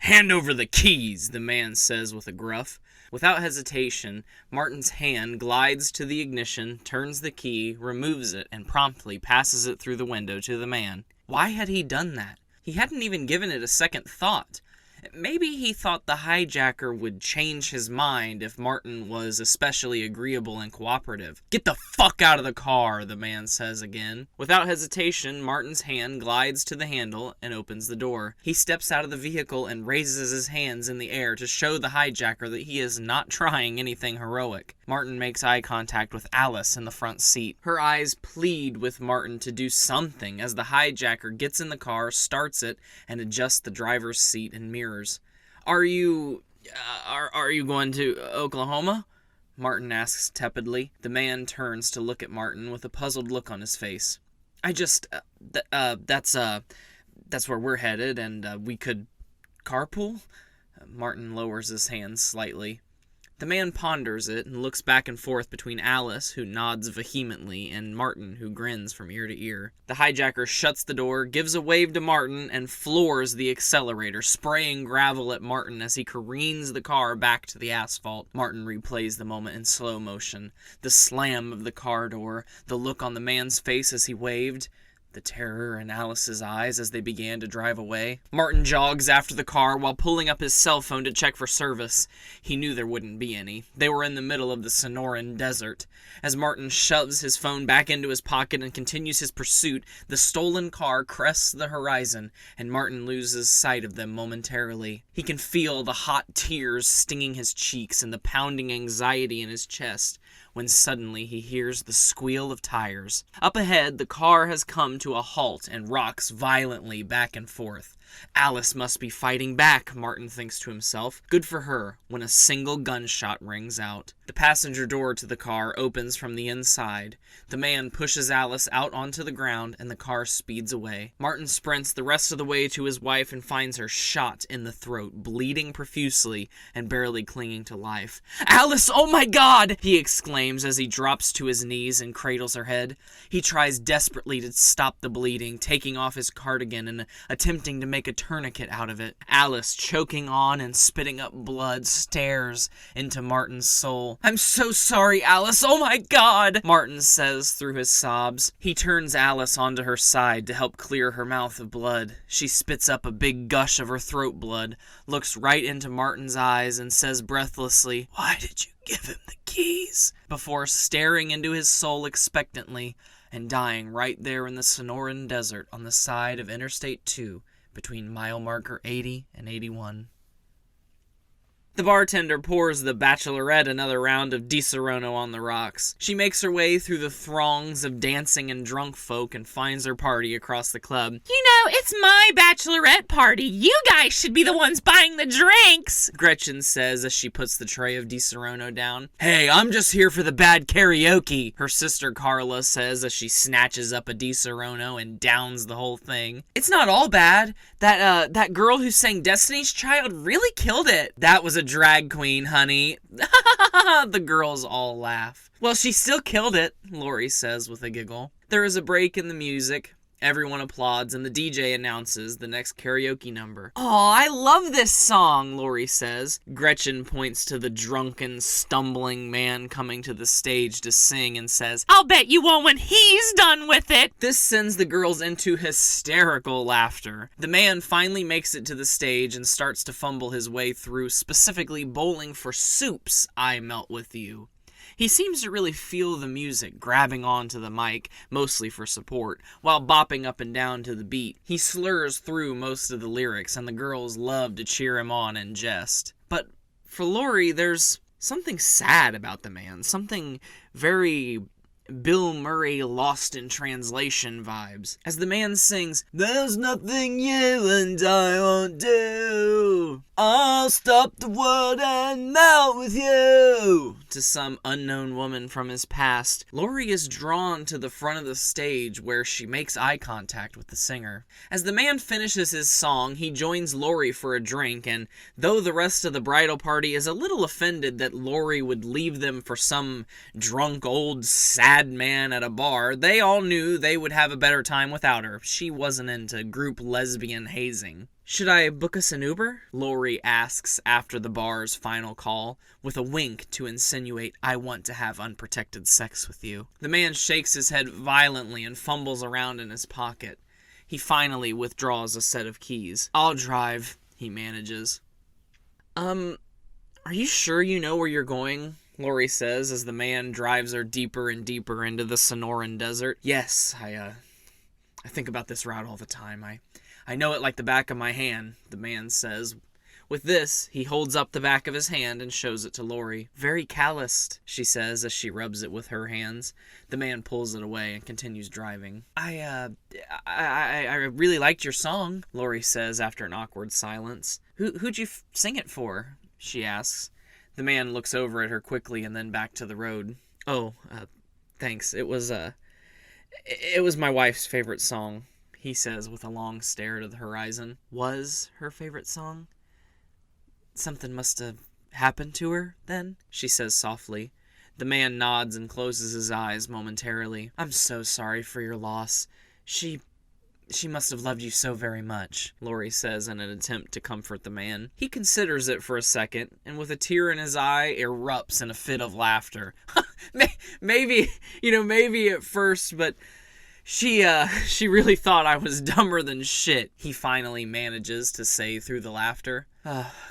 "Hand over the keys," the man says with a gruff. Without hesitation, Martin's hand glides to the ignition, turns the key, removes it, and promptly passes it through the window to the man. Why had he done that? He hadn't even given it a second thought. Maybe he thought the hijacker would change his mind if Martin was especially agreeable and cooperative. "Get the fuck out of the car," the man says again. Without hesitation, Martin's hand glides to the handle and opens the door. He steps out of the vehicle and raises his hands in the air to show the hijacker that he is not trying anything heroic. Martin makes eye contact with Alice in the front seat. Her eyes plead with Martin to do something as the hijacker gets in the car, starts it, and adjusts the driver's seat and mirrors. Are you going to Oklahoma?" Martin asks tepidly. The man turns to look at Martin with a puzzled look on his face. That's where we're headed, and we could carpool?" Martin lowers his hands slightly. The man ponders it and looks back and forth between Alice, who nods vehemently, and Martin, who grins from ear to ear. The hijacker shuts the door, gives a wave to Martin, and floors the accelerator, spraying gravel at Martin as he careens the car back to the asphalt. Martin replays the moment in slow motion. The slam of the car door, the look on the man's face as he waved, the terror in Alice's eyes as they began to drive away. Martin jogs after the car while pulling up his cell phone to check for service. He knew there wouldn't be any. They were in the middle of the Sonoran Desert. As Martin shoves his phone back into his pocket and continues his pursuit, the stolen car crests the horizon, and Martin loses sight of them momentarily. He can feel the hot tears stinging his cheeks and the pounding anxiety in his chest, when suddenly he hears the squeal of tires. Up ahead, the car has come to a halt and rocks violently back and forth. Alice must be fighting back, Martin thinks to himself. Good for her, when a single gunshot rings out. The passenger door to the car opens from the inside. The man pushes Alice out onto the ground, and the car speeds away. Martin sprints the rest of the way to his wife and finds her shot in the throat, bleeding profusely and barely clinging to life. "Alice, oh my God!" he exclaims as he drops to his knees and cradles her head. He tries desperately to stop the bleeding, taking off his cardigan and attempting to make a tourniquet out of it. Alice, choking on and spitting up blood, stares into Martin's soul. "I'm so sorry, Alice, oh my God!" Martin says through his sobs. He turns Alice onto her side to help clear her mouth of blood. She spits up a big gush of her throat blood, looks right into Martin's eyes, and says breathlessly, "Why did you give him the keys?" before staring into his soul expectantly and dying right there in the Sonoran Desert on the side of Interstate 2 between mile marker 80 and 81. The bartender pours the Bachelorette another round of Di Serono on the rocks. She makes her way through the throngs of dancing and drunk folk and finds her party across the club. "You know, it's my Bachelorette party. You guys should be the ones buying the drinks," Gretchen says as she puts the tray of Di Serono down. "Hey, I'm just here for the bad karaoke," her sister Carla says as she snatches up a Di Serono and downs the whole thing. "It's not all bad. That girl who sang Destiny's Child really killed it." "That was a drag queen, honey." The girls all laugh. "Well, she still killed it," Lori says with a giggle. There is a break in the music. Everyone applauds, and the DJ announces the next karaoke number. "Oh, I love this song," Lori says. Gretchen points to the drunken, stumbling man coming to the stage to sing and says, "I'll bet you won't when he's done with it." This sends the girls into hysterical laughter. The man finally makes it to the stage and starts to fumble his way through, specifically bowling for Soup's I Melt With You. He seems to really feel the music, grabbing onto the mic, mostly for support, while bopping up and down to the beat. He slurs through most of the lyrics, and the girls love to cheer him on and jest. But for Lori, there's something sad about the man, something very Bill Murray Lost in Translation vibes. As the man sings, "There's nothing you and I won't do. I'll stop the world and melt with you," to some unknown woman from his past, Lori is drawn to the front of the stage where she makes eye contact with the singer. As the man finishes his song, he joins Lori for a drink, and though the rest of the bridal party is a little offended that Lori would leave them for some drunk old sad man at a bar, they all knew they would have a better time without her. She wasn't into group lesbian hazing. Should I book us an Uber? Lori asks after the bar's final call, with a wink to insinuate, I want to have unprotected sex with you. The man shakes his head violently and fumbles around in his pocket. He finally withdraws a set of keys. I'll drive, he manages. Are you sure you know where you're going? Lori says as the man drives her deeper and deeper into the Sonoran Desert. Yes, I think about this route all the time. I know it like the back of my hand, the man says. With this, he holds up the back of his hand and shows it to Lori. Very calloused, she says as she rubs it with her hands. The man pulls it away and continues driving. I really liked your song, Lori says after an awkward silence. Who'd you sing it for? She asks. The man looks over at her quickly and then back to the road. Thanks. It was my wife's favorite song, he says with a long stare to the horizon. Was her favorite song? Something must have happened to her, then, she says softly. The man nods and closes his eyes momentarily. I'm so sorry for your loss. She must have loved you so very much, Lori says in an attempt to comfort the man. He considers it for a second, and with a tear in his eye, erupts in a fit of laughter. maybe at first, but she really thought I was dumber than shit, he finally manages to say through the laughter.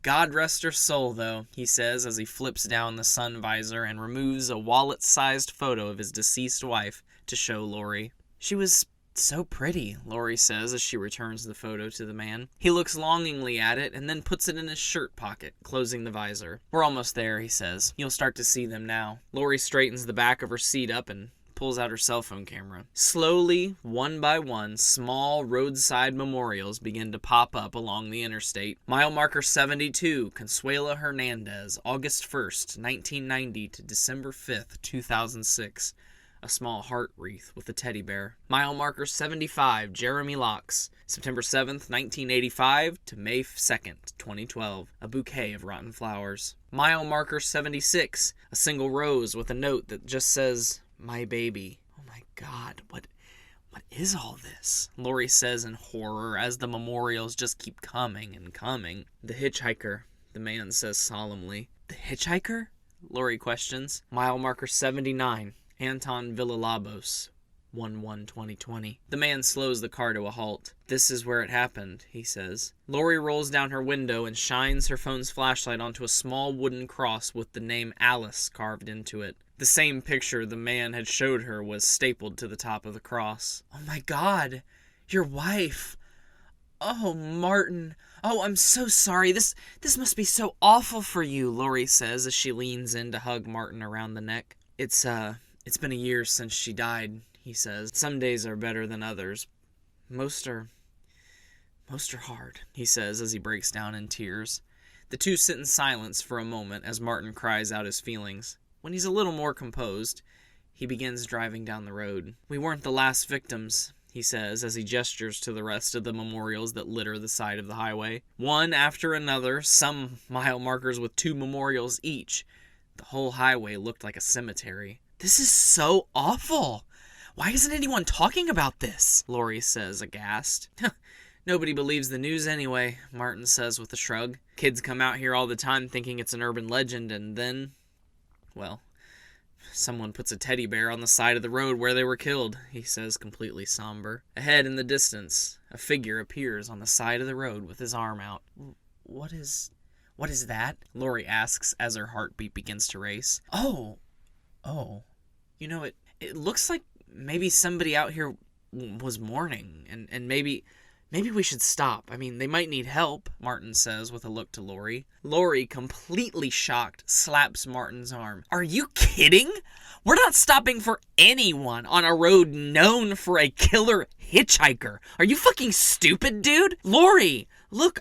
God rest her soul, though, he says as he flips down the sun visor and removes a wallet-sized photo of his deceased wife to show Lori. She was so pretty, Lori says as she returns the photo to the man. He looks longingly at it and then puts it in his shirt pocket, closing the visor. We're almost there, he says. You'll start to see them now. Lori straightens the back of her seat up and pulls out her cell phone camera. Slowly, one by one, small roadside memorials begin to pop up along the interstate. Mile marker 72, Consuela Hernandez, August 1st, 1990 to December 5th, 2006. A small heart wreath with a teddy bear. Mile marker 75, Jeremy Locks, September 7th, 1985 to May 2nd, 2012. A bouquet of rotten flowers. Mile marker 76, a single rose with a note that just says, my baby. Oh my God, what is all this? Lori says in horror as the memorials just keep coming and coming. The hitchhiker, the man says solemnly. The hitchhiker? Lori questions. Mile marker 79, Anton Villalobos, 1/1/2020. The man slows the car to a halt. This is where it happened, he says. Lori rolls down her window and shines her phone's flashlight onto a small wooden cross with the name Alice carved into it. The same picture the man had showed her was stapled to the top of the cross. Oh my God, your wife. Oh, Martin. Oh, I'm so sorry. This must be so awful for you, Lori says as she leans in to hug Martin around the neck. It's been a year since she died, he says. Some days are better than others. Most are hard, he says as he breaks down in tears. The two sit in silence for a moment as Martin cries out his feelings. When he's a little more composed, he begins driving down the road. We weren't the last victims, he says as he gestures to the rest of the memorials that litter the side of the highway. One after another, some mile markers with 2 memorials each. The whole highway looked like a cemetery. This is so awful. Why isn't anyone talking about this? Lori says, aghast. Nobody believes the news anyway, Martin says with a shrug. Kids come out here all the time thinking it's an urban legend, and then, well, someone puts a teddy bear on the side of the road where they were killed, he says, completely somber. Ahead in the distance, a figure appears on the side of the road with his arm out. What is that? Lori asks as her heartbeat begins to race. Oh. You know, it looks like maybe somebody out here was mourning, and maybe we should stop. I mean, they might need help, Martin says with a look to Lori. Lori, completely shocked, slaps Martin's arm. Are you kidding? We're not stopping for anyone on a road known for a killer hitchhiker. Are you fucking stupid, dude? Lori, look,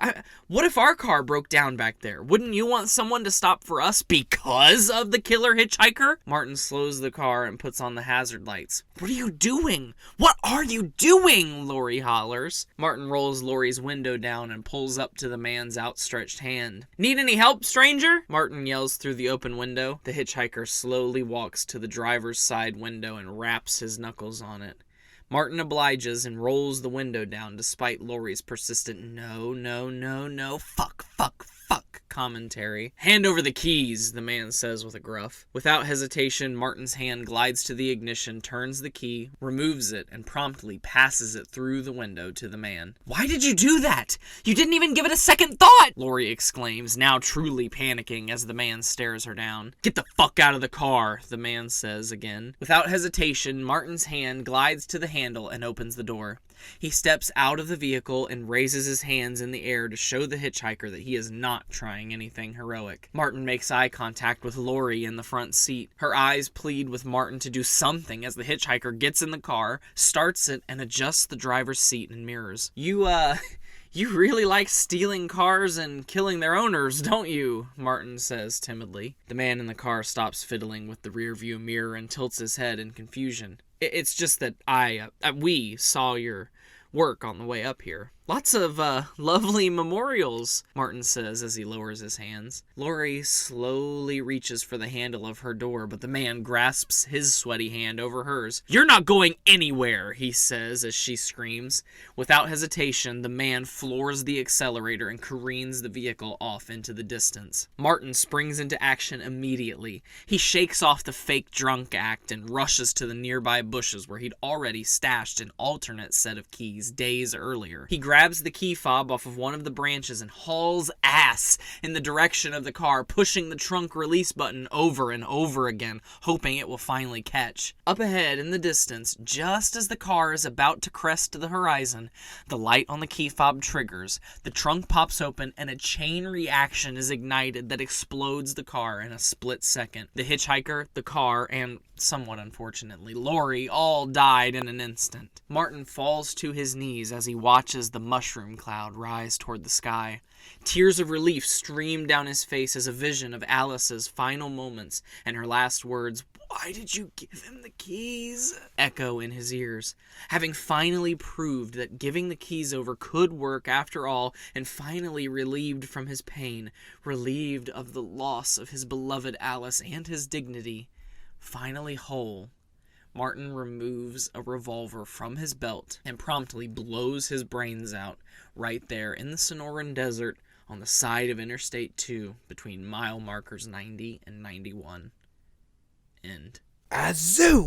what if our car broke down back there? Wouldn't you want someone to stop for us because of the killer hitchhiker? Martin slows the car and puts on the hazard lights. What are you doing? What are you doing? Lori hollers. Martin rolls Lori's window down and pulls up to the man's outstretched hand. Need any help, stranger? Martin yells through the open window. The hitchhiker slowly walks to the driver's side window and raps his knuckles on it. Martin obliges and rolls the window down despite Lori's persistent no, fuck commentary. "Hand over the keys," the man says with a gruff. Without hesitation, Martin's hand glides to the ignition, turns the key, removes it, and promptly passes it through the window to the man. "Why did you do that? You didn't even give it a second thought!" Lori exclaims, now truly panicking as the man stares her down. "Get the fuck out of the car," the man says again. Without hesitation, Martin's hand glides to the handle and opens the door. He steps out of the vehicle and raises his hands in the air to show the hitchhiker that he is not trying anything heroic. Martin makes eye contact with Lori in the front seat. Her eyes plead with Martin to do something as the hitchhiker gets in the car, starts it, and adjusts the driver's seat and mirrors. You really like stealing cars and killing their owners, don't you?" Martin says timidly. The man in the car stops fiddling with the rearview mirror and tilts his head in confusion. "It's just that we saw your work on the way up here." "Lots of, lovely memorials," Martin says as he lowers his hands. Lori slowly reaches for the handle of her door, but the man grasps his sweaty hand over hers. "You're not going anywhere," he says as she screams. Without hesitation, the man floors the accelerator and careens the vehicle off into the distance. Martin springs into action immediately. He shakes off the fake drunk act and rushes to the nearby bushes where he'd already stashed an alternate set of keys days earlier. He grabs the key fob off of one of the branches and hauls ass in the direction of the car, pushing the trunk release button over and over again, hoping it will finally catch. Up ahead in the distance, just as the car is about to crest to the horizon, the light on the key fob triggers, the trunk pops open, and a chain reaction is ignited that explodes the car in a split second. The hitchhiker, the car, and, somewhat unfortunately, Lori all died in an instant. Martin falls to his knees as he watches the mushroom cloud rise toward the sky. Tears of relief stream down his face as a vision of Alice's final moments and her last words, "Why did you give him the keys?" echo in his ears. Having finally proved that giving the keys over could work after all, and finally relieved from his pain, relieved of the loss of his beloved Alice and his dignity, finally whole, Martin removes a revolver from his belt and promptly blows his brains out right there in the Sonoran Desert on the side of Interstate 2 between mile markers 90 and 91. End. Azoo!